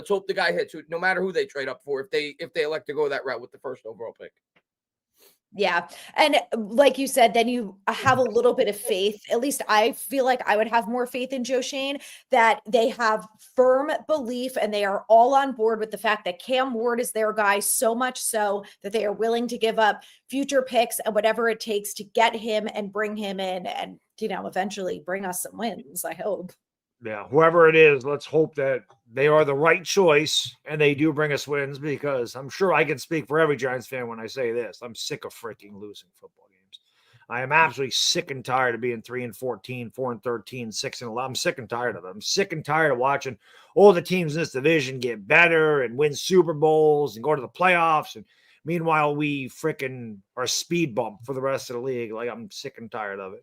Let's hope the guy hits, no matter who they trade up for, if they elect to go that route with the first overall pick. Yeah. And like you said, then you have a little bit of faith. At least I feel like I would have more faith in Joe Shane, that they have firm belief and they are all on board with the fact that Cam Ward is their guy, so much so that they are willing to give up future picks and whatever it takes to get him and bring him in and, eventually bring us some wins, I hope. Yeah, whoever it is, let's hope that they are the right choice and they do bring us wins, because I'm sure I can speak for every Giants fan when I say this. I'm sick of freaking losing football games. I am absolutely sick and tired of being 3-14, 4-13, 6-11. I'm sick and tired of it. I'm sick and tired of watching all the teams in this division get better and win Super Bowls and go to the playoffs. And meanwhile, we freaking are a speed bump for the rest of the league. Like, I'm sick and tired of it.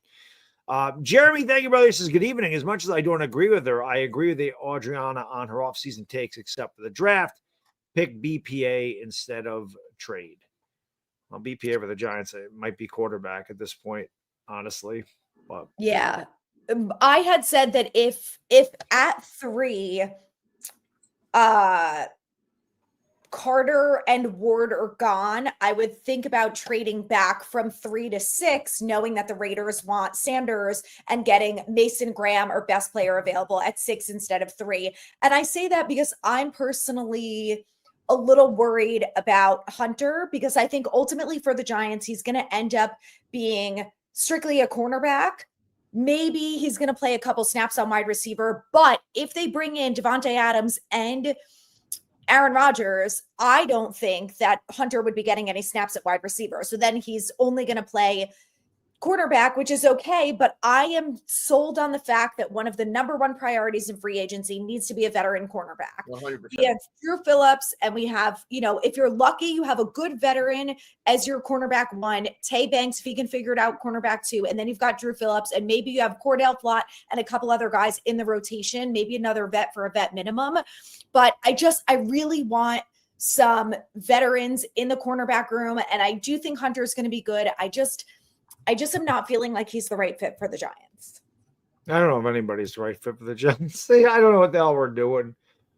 Jeremy, thank you, brother. He says, good evening. As much as I don't agree with her, I agree with Adriana on her offseason takes, except for the draft. Pick BPA instead of trade. Well, BPA for the Giants, it might be quarterback at this point, honestly. But yeah, I had said that if at 3, Carter and Ward are gone, I would think about trading back from 3 to 6, knowing that the Raiders want Sanders and getting Mason Graham or best player available at 6 instead of 3. And I say that because I'm personally a little worried about Hunter, because I think ultimately for the Giants, he's going to end up being strictly a cornerback. Maybe he's going to play a couple snaps on wide receiver, but if they bring in Devontae Adams and Aaron Rodgers, I don't think that Hunter would be getting any snaps at wide receiver. So then he's only going to play cornerback, which is okay. But I am sold on the fact that one of the number one priorities in free agency needs to be a veteran cornerback. 100%. We have Drew Phillips, and we have, if you're lucky, you have a good veteran as your cornerback 1, Tay Banks, if he can figure it out, cornerback 2, and then you've got Drew Phillips, and maybe you have Cordell Flott and a couple other guys in the rotation, maybe another vet for a vet minimum. But I really want some veterans in the cornerback room, and I do think Hunter is going to be good. I just am not feeling like he's the right fit for the Giants. I don't know if anybody's the right fit for the Giants. See, I don't know what the hell we're doing.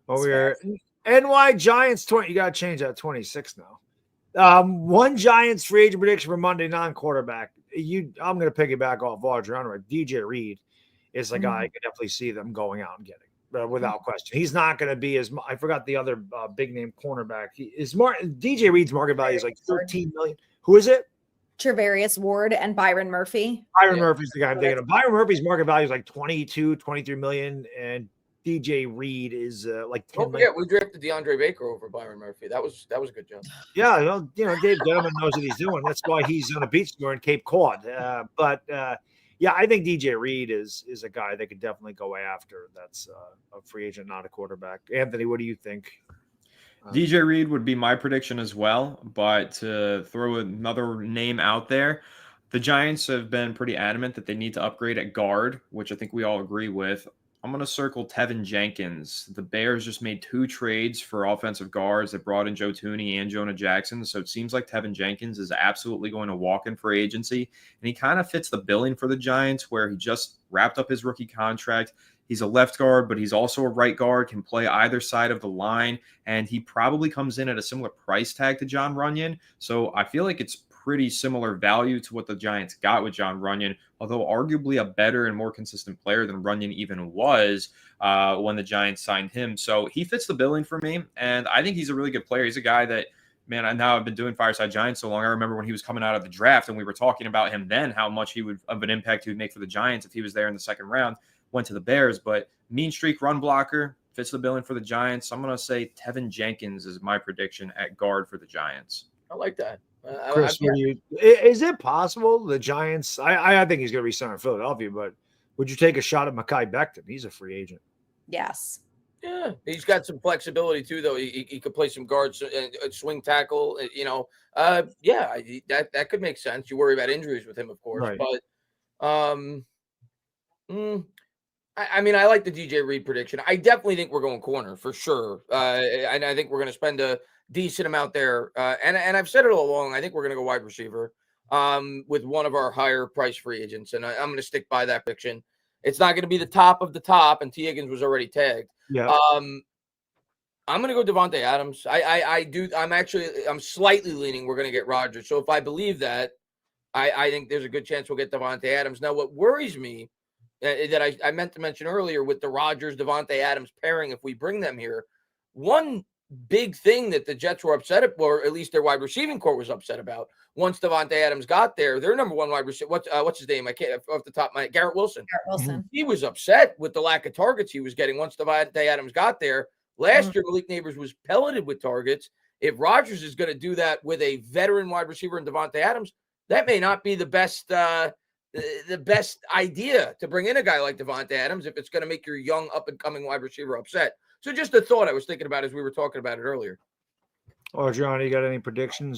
We're NY Giants 20. You got to change that 26 now. One Giants free agent prediction for Monday, non-quarterback. I'm going to piggyback off Adriana. DJ Reed is a guy I could definitely see them going out and getting. Without question. He's not going to be as I forgot the other big name cornerback. DJ Reed's market value is like $13 million. Who is it? Travarius Ward and Byron Murphy. Byron Murphy's the guy I'm thinking of. Byron Murphy's market value is like 23 million, and DJ Reed is like 10 million. Yeah, we drafted DeAndre Baker over Byron Murphy. That was a good job. Yeah, Dave Gettleman knows what he's doing. That's why he's on a beach score in Cape Cod. Yeah, I think DJ Reed is a guy they could definitely go after. That's a free agent, not a quarterback. Anthony, what do you think? DJ Reed would be my prediction as well, but to throw another name out there, the Giants have been pretty adamant that they need to upgrade at guard, which I think we all agree with. I'm going to circle Tevin Jenkins. The Bears just made 2 trades for offensive guards. They brought in Joe Thuney and Jonah Jackson, so it seems like Tevin Jenkins is absolutely going to walk in free agency, and he kind of fits the billing for the Giants, where he just wrapped up his rookie contract. He's a left guard, but he's also a right guard, can play either side of the line, and he probably comes in at a similar price tag to John Runyon. So I feel like it's pretty similar value to what the Giants got with John Runyon, although arguably a better and more consistent player than Runyon even was when the Giants signed him. So he fits the billing for me, and I think he's a really good player. He's a guy that, man, I've been doing Fireside Giants so long. I remember when he was coming out of the draft, and we were talking about him then, how much of an impact he would make for the Giants if he was there in the second round. Went to the Bears, but mean streak run blocker, fits the billing for the Giants. I'm going to say Tevin Jenkins is my prediction at guard for the Giants. I like that. Chris, is it possible the Giants? I think he's going to resign in Philadelphia, but would you take a shot at Mekhi Becton? He's a free agent. Yes. Yeah, he's got some flexibility too, though. He could play some guards, swing tackle. That could make sense. You worry about injuries with him, of course, right. But I mean, I like the DJ Reed prediction. I definitely think we're going corner for sure. And I think we're going to spend a decent amount there. And I've said it all along. I think we're going to go wide receiver with one of our higher price free agents. And I'm going to stick by that prediction. It's not going to be the top of the top, and T. Higgins was already tagged. Yeah. I'm going to go Devontae Adams. I'm slightly leaning we're going to get Rodgers. So if I believe that, I think there's a good chance we'll get Devontae Adams. Now, what worries me that I meant to mention earlier with the Rodgers Devontae Adams pairing, if we bring them here, one big thing that the Jets were upset about, or at least their wide receiving core was upset about, once Devontae Adams got there, their number one wide receiver, what's his name? I can't off the top of my head, Garrett Wilson. Garrett Wilson. He was upset with the lack of targets he was getting once Devontae Adams got there. Last year, Malik Neighbors was pelleted with targets. If Rodgers is going to do that with a veteran wide receiver in Devontae Adams, that may not be the best idea to bring in a guy like Devontae Adams if it's going to make your young up-and-coming wide receiver upset. So just a thought I was thinking about as we were talking about it earlier. Oh, John, you got any predictions?